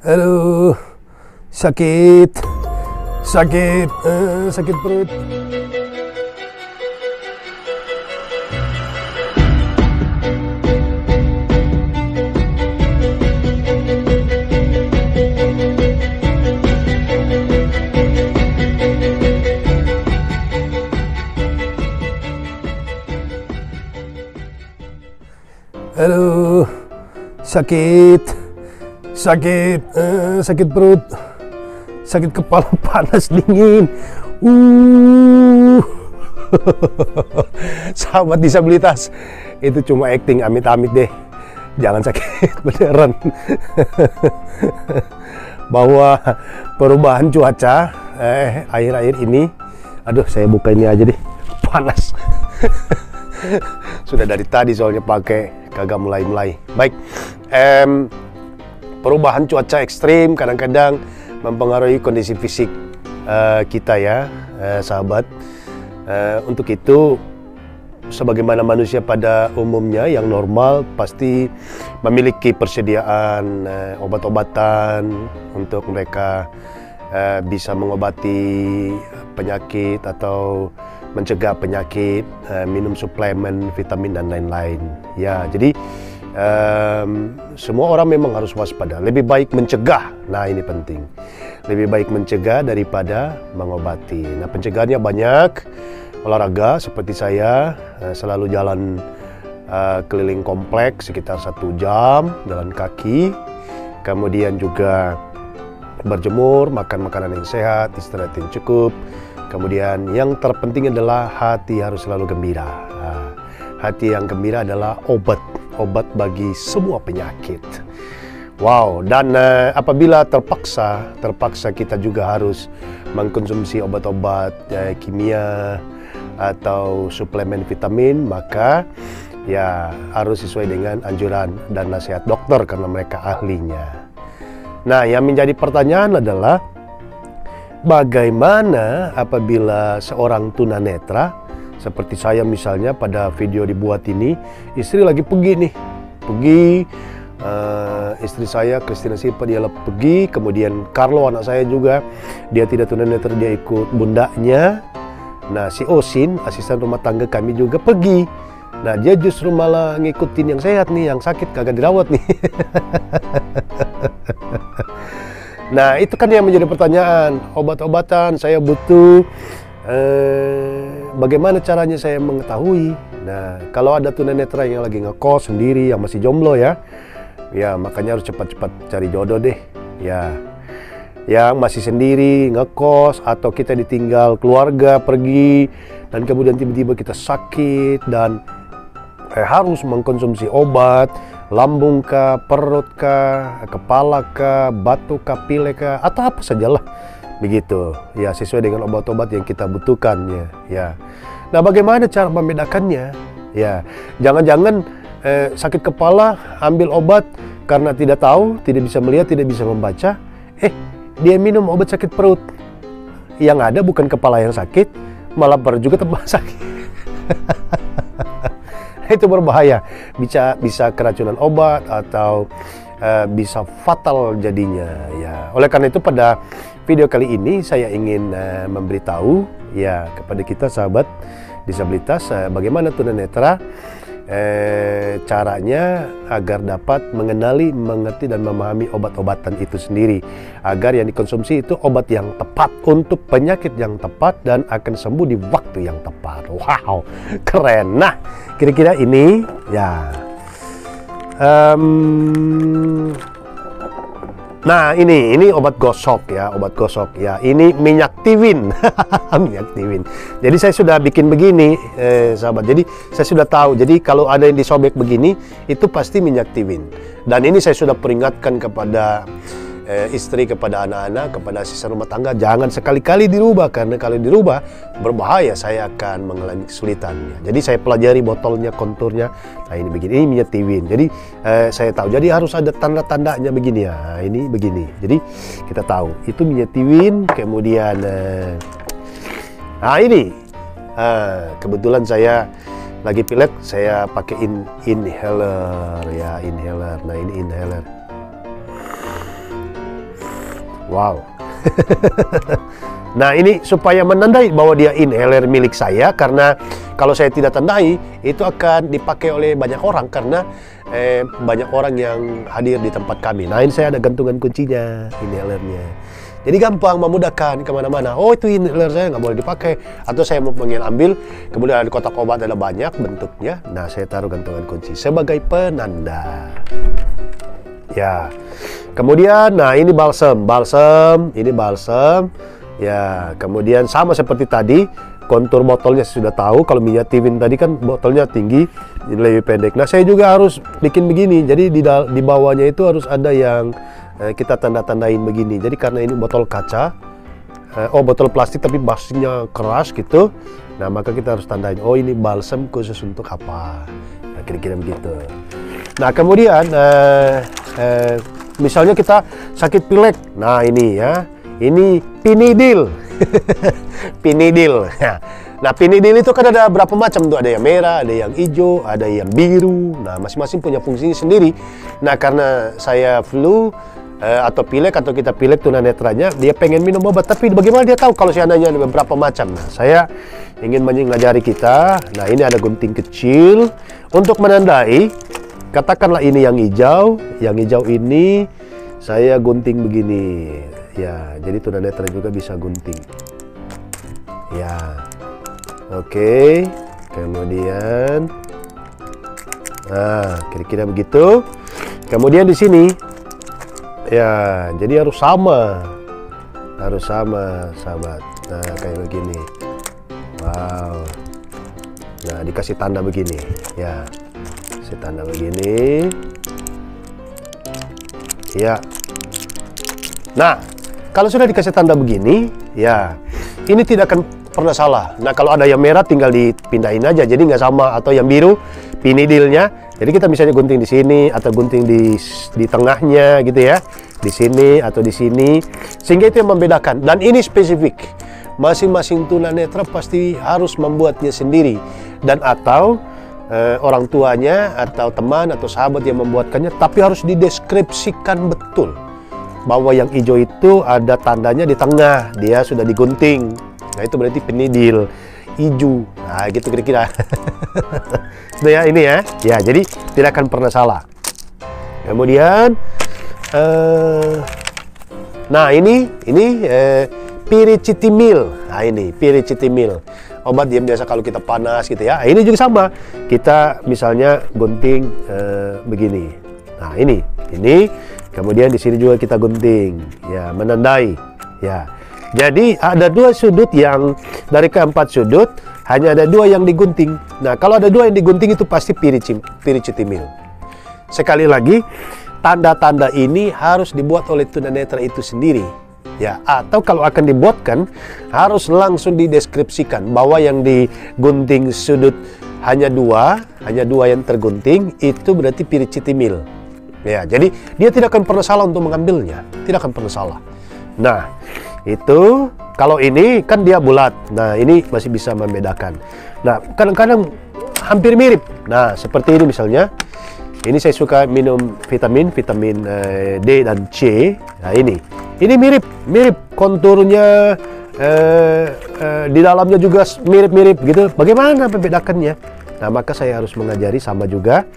Aduh, sakit, sakit, sakit perut. Aduh, sakit, sakit, sakit perut, sakit kepala, panas, dingin. Sahabat disabilitas, itu cuma acting, amit-amit deh. Jangan sakit beneran. Bahwa perubahan cuaca akhir-akhir ini, aduh saya buka ini aja deh, panas. Sudah dari tadi soalnya pakai, kagak mulai-mulai. Baik, perubahan cuaca ekstrim kadang-kadang mempengaruhi kondisi fisik kita ya, sahabat. Untuk itu, sebagaimana manusia pada umumnya yang normal pasti memiliki persediaan obat-obatan untuk mereka bisa mengobati penyakit atau mencegah penyakit, minum suplemen, vitamin dan lain-lain. Ya, jadi semua orang memang harus waspada. Lebih baik mencegah. Nah, ini penting. Lebih baik mencegah daripada mengobati. Nah, pencegahannya banyak. Olahraga seperti saya selalu jalan keliling kompleks sekitar 1 jam, jalan kaki. Kemudian juga berjemur, makan makanan yang sehat, istirahat yang cukup. Kemudian yang terpenting adalah hati harus selalu gembira. Hati yang gembira adalah obat bagi semua penyakit. Wow, dan apabila terpaksa kita juga harus mengkonsumsi obat-obat kimia atau suplemen vitamin, maka ya harus sesuai dengan anjuran dan nasihat dokter karena mereka ahlinya. Nah, yang menjadi pertanyaan adalah bagaimana apabila seorang tunanetra seperti saya misalnya pada video dibuat ini, istri lagi pergi nih, istri saya Christina Sipa dia pergi, kemudian Carlo anak saya juga dia tidak tunanetra, dia ikut bundanya. Nah, si Osin asisten rumah tangga kami juga pergi. Nah, dia justru malah ngikutin yang sehat nih, yang sakit kagak dirawat nih. Nah, itu kan yang menjadi pertanyaan. Obat-obatan saya butuh, bagaimana caranya saya mengetahui? Nah, kalau ada tunanetra yang lagi ngekos sendiri, yang masih jomblo ya makanya harus cepat-cepat cari jodoh deh. Ya, yang masih sendiri ngekos atau kita ditinggal keluarga pergi dan kemudian tiba-tiba kita sakit dan harus mengkonsumsi obat, lambung kah, perut kah, kepala kah, batuk kah, pilek kah, atau apa sajalah begitu ya, sesuai dengan obat-obat yang kita butuhkan ya. Nah, bagaimana cara membedakannya ya? Jangan-jangan sakit kepala ambil obat karena tidak tahu, tidak bisa melihat, tidak bisa membaca, dia minum obat sakit perut, yang ada bukan kepala yang sakit, malah perut juga tambah sakit. Itu berbahaya, bisa keracunan obat atau bisa fatal jadinya ya. Oleh karena itu pada video kali ini saya ingin memberitahu ya kepada kita sahabat disabilitas bagaimana tunanetra caranya agar dapat mengenali, mengerti dan memahami obat-obatan itu sendiri, agar yang dikonsumsi itu obat yang tepat untuk penyakit yang tepat dan akan sembuh di waktu yang tepat. Wow, keren. Nah, kira-kira ini ya. Nah, ini obat gosok ya, Ini minyak tiwin. Minyak tiwin. Jadi saya sudah bikin begini, sahabat. Jadi saya sudah tahu. Jadi kalau ada yang disobek begini, itu pasti minyak tiwin. Dan ini saya sudah peringatkan kepada istri, kepada anak-anak, kepada asisten rumah tangga, jangan sekali-kali dirubah, karena kalau dirubah berbahaya, saya akan mengalami kesulitan. Jadi saya pelajari botolnya, konturnya. Nah, ini begini, ini minyak tiwin. Jadi saya tahu. Jadi harus ada tanda-tandanya begini ya. Ini begini. Jadi kita tahu itu minyak tiwin. Kemudian, nah ini kebetulan saya lagi pilek, saya pakai inhaler ya, inhaler. Nah, ini inhaler. Wow. Nah, ini supaya menandai bahwa dia inhaler milik saya, karena kalau saya tidak tandai itu akan dipakai oleh banyak orang, karena banyak orang yang hadir di tempat kami. Nah, ini saya ada gantungan kuncinya, inhalernya. Jadi gampang, memudahkan kemana-mana. Oh, itu inhaler saya nggak boleh dipakai, atau saya mau pengen ambil, kemudian ada kotak obat, ada banyak bentuknya. Nah, saya taruh gantungan kunci sebagai penanda. Ya, kemudian, nah ini balsam, ini balsam. Ya, kemudian sama seperti tadi, kontur botolnya sudah tahu. Kalau minyak Tivin tadi kan botolnya tinggi, ini lebih pendek. Nah, saya juga harus bikin begini. Jadi di bawahnya itu harus ada yang kita tanda-tandain begini. Jadi karena ini botol kaca, botol plastik tapi basisnya keras gitu. Nah, maka kita harus tandain. Oh, ini balsam khusus untuk apa? Nah, kira-kira begitu. Nah, kemudian misalnya kita sakit pilek. Nah, ini ya. Ini Pinidil. Pinidil. Nah, Pinidil itu kan ada berapa macam tuh? Ada yang merah, ada yang hijau, ada yang biru. Nah, masing-masing punya fungsinya sendiri. Nah, karena saya flu atau pilek, atau kita pilek tunanetranya, dia pengen minum obat. Tapi bagaimana dia tahu kalau seandainya ada beberapa macam? Nah, saya ingin mengajari kita. Nah, ini ada gunting kecil untuk menandai. Katakanlah ini yang hijau. Yang hijau ini saya gunting begini. Ya, jadi tunanetra juga bisa gunting. Ya, oke. Kemudian, nah, kira-kira begitu. Kemudian di sini, ya, jadi harus sama, sahabat. Nah, kayak begini. Wow. Nah, dikasih tanda begini. Ya, kasih tanda begini. Ya. Nah, kalau sudah dikasih tanda begini, ya, ini tidak akan pernah salah. Nah, kalau ada yang merah tinggal dipindahin aja, jadi nggak sama. Atau yang biru, pinidilnya. Jadi kita misalnya gunting di sini atau gunting di tengahnya gitu ya, di sini atau di sini, sehingga itu yang membedakan. Dan ini spesifik. Masing-masing tunanetra pasti harus membuatnya sendiri, dan atau orang tuanya atau teman atau sahabat yang membuatkannya, tapi harus dideskripsikan betul. Bahwa yang hijau itu ada tandanya di tengah, dia sudah digunting. Nah, itu berarti Pinidil hijau. Nah, gitu kira-kira. Sudah ya, ini ya. Ya, jadi tidak akan pernah salah. Kemudian, nah ini Piricetimil. Nah, ini Piricetimil. Obat yang biasa kalau kita panas gitu ya. Ini juga sama. Kita misalnya gunting begini. Nah, ini. Kemudian di sini juga kita gunting, ya, menandai, ya. Jadi ada dua sudut yang dari keempat sudut hanya ada dua yang digunting. Nah, kalau ada dua yang digunting itu pasti Piricetimil. Sekali lagi, tanda-tanda ini harus dibuat oleh tunanetra itu sendiri, ya. Atau kalau akan dibuatkan harus langsung dideskripsikan bahwa yang digunting sudut hanya dua yang tergunting, itu berarti Piricetimil. Ya, jadi dia tidak akan pernah salah untuk mengambilnya, tidak akan pernah salah. Nah, itu kalau ini kan dia bulat. Nah, ini masih bisa membedakan. Nah, kadang-kadang hampir mirip. Nah, seperti ini misalnya. Ini saya suka minum vitamin D dan C. Nah, ini mirip konturnya, di dalamnya juga mirip-mirip gitu. Bagaimana membedakannya? Nah, maka saya harus mengajari sama juga.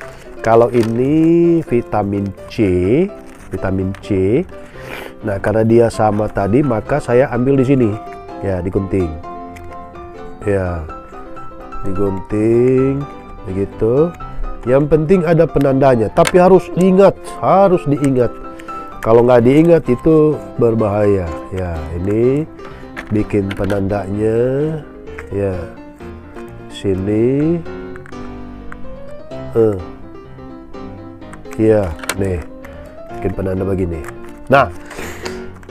Kalau ini vitamin C, nah karena dia sama tadi, maka saya ambil di sini, ya, digunting, ya, digunting, begitu. Yang penting ada penandanya, tapi harus diingat. Kalau nggak diingat itu berbahaya. Ya, ini bikin penandanya, ya, sini, ya, nih, bikin penanda begini. Nah,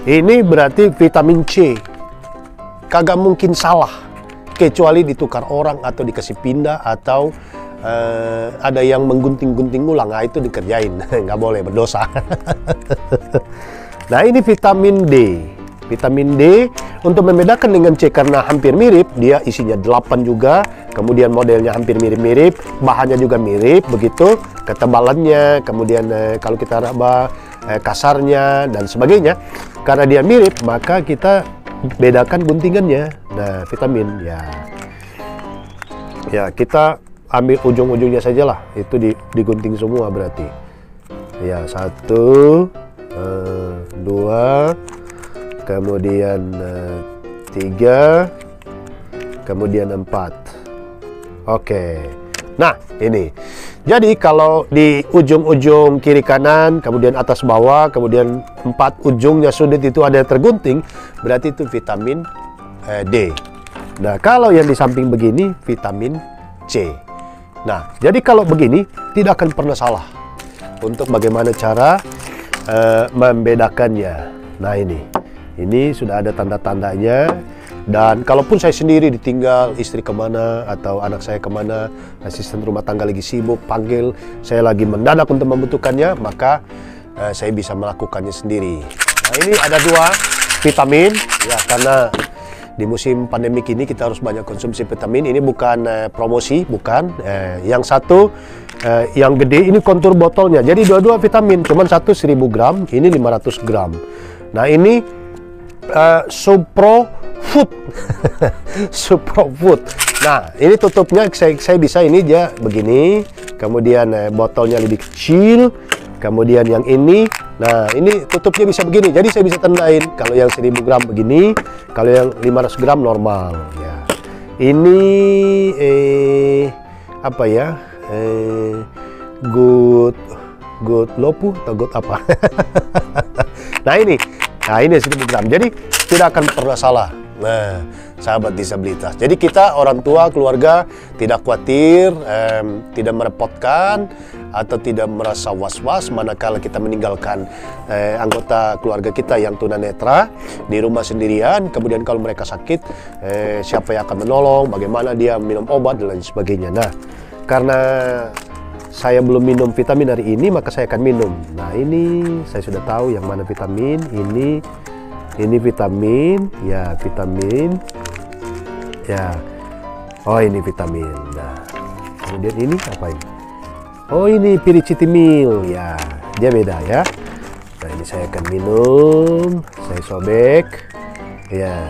ini berarti vitamin C. Kagak mungkin salah, kecuali ditukar orang atau dikasih pindah atau ada yang menggunting-gunting ulang. Nah, itu dikerjain, nggak boleh, berdosa. Nah, ini vitamin D. Vitamin D untuk membedakan dengan C karena hampir mirip, dia isinya 8 juga, kemudian modelnya hampir mirip-mirip, bahannya juga mirip, begitu, ketebalannya, kemudian kalau kita raba kasarnya dan sebagainya. karena dia mirip, maka kita bedakan guntingannya. Nah, vitamin ya kita ambil ujung-ujungnya sajalah, itu digunting semua berarti. Ya, 1, 2, kemudian 3, kemudian 4. Oke. Nah, ini. Jadi kalau di ujung-ujung kiri kanan, kemudian atas bawah, kemudian 4 ujungnya sudut itu ada yang tergunting, berarti itu vitamin D. Nah, kalau yang di samping begini vitamin C. Nah, jadi kalau begini tidak akan pernah salah untuk bagaimana cara membedakannya. Nah, ini sudah ada tanda-tandanya. Dan kalaupun saya sendiri ditinggal, istri kemana atau anak saya kemana, asisten rumah tangga lagi sibuk, panggil, saya lagi mendadak untuk membutuhkannya, maka saya bisa melakukannya sendiri. Nah, ini ada 2 vitamin, ya, karena di musim pandemik ini kita harus banyak konsumsi vitamin. Ini bukan promosi, bukan. Yang satu, yang gede, ini kontur botolnya. Jadi dua-dua vitamin, cuman satu 1000 gram, ini 500 gram. Nah, ini Supro Food. Supro Food. Nah, ini tutupnya saya bisa, ini dia begini. Kemudian botolnya lebih kecil. Kemudian yang ini, nah ini tutupnya bisa begini. Jadi saya bisa tandain kalau yang 1000 gram begini, kalau yang 500 gram normal. Ya. Ini apa ya? Good lopu atau good apa? Nah ini 1000 gram. Jadi tidak akan pernah salah. Nah, sahabat disabilitas. Jadi kita orang tua, keluarga tidak khawatir, tidak merepotkan atau tidak merasa was-was manakala kita meninggalkan anggota keluarga kita yang tunanetra di rumah sendirian. Kemudian kalau mereka sakit, siapa yang akan menolong, bagaimana dia minum obat dan lain sebagainya. Nah, karena saya belum minum vitamin hari ini, maka saya akan minum. Nah, ini saya sudah tahu yang mana vitamin. Ini vitamin, ya vitamin, ya. Oh, ini vitamin. Nah, kemudian ini apa ini? Oh, ini piricetamil, ya. Dia beda ya. Nah, ini saya akan minum. Saya sobek, ya.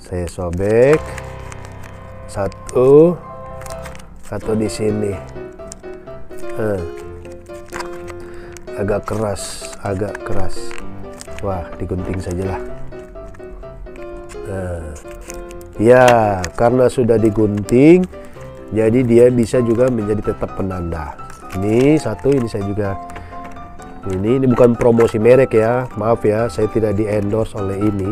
Saya sobek. Satu di sini. Agak keras. Wah, digunting sajalah. Ya, karena sudah digunting, jadi dia bisa juga menjadi tetap penanda. Ini satu, ini saya juga. Ini bukan promosi merek ya, maaf ya, saya tidak di-endorse oleh ini.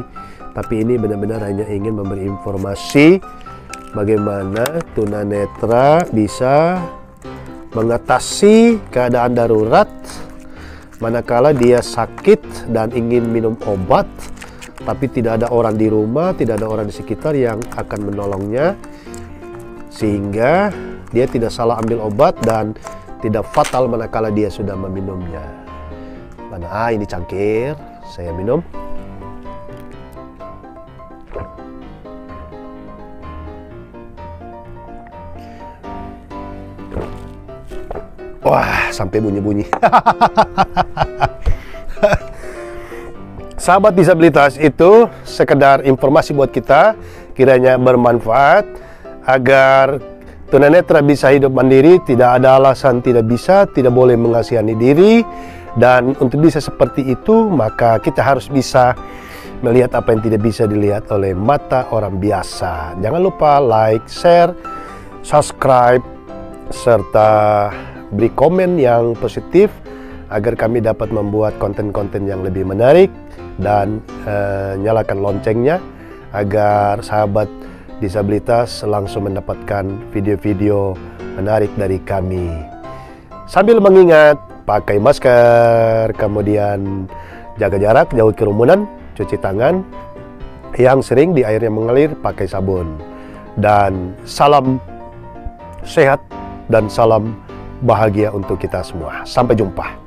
Tapi ini benar-benar hanya ingin memberi informasi bagaimana tunanetra bisa mengatasi keadaan darurat manakala dia sakit dan ingin minum obat, tapi tidak ada orang di rumah, tidak ada orang di sekitar yang akan menolongnya, sehingga dia tidak salah ambil obat dan tidak fatal manakala dia sudah meminumnya. Mana? Ini cangkir, saya minum. Wah, sampai bunyi-bunyi. Sahabat disabilitas, itu sekedar informasi buat kita, kiranya bermanfaat agar tunanetra bisa hidup mandiri, tidak ada alasan tidak bisa, tidak boleh mengasihani diri. Dan untuk bisa seperti itu, maka kita harus bisa melihat apa yang tidak bisa dilihat oleh mata orang biasa. Jangan lupa like, share, subscribe, serta beri komen yang positif agar kami dapat membuat konten-konten yang lebih menarik, dan nyalakan loncengnya agar sahabat disabilitas langsung mendapatkan video-video menarik dari kami. Sambil mengingat, pakai masker, kemudian jaga jarak, jauhi kerumunan, cuci tangan, yang sering di air yang mengalir pakai sabun. Dan salam sehat dan salam bahagia untuk kita semua. Sampai jumpa.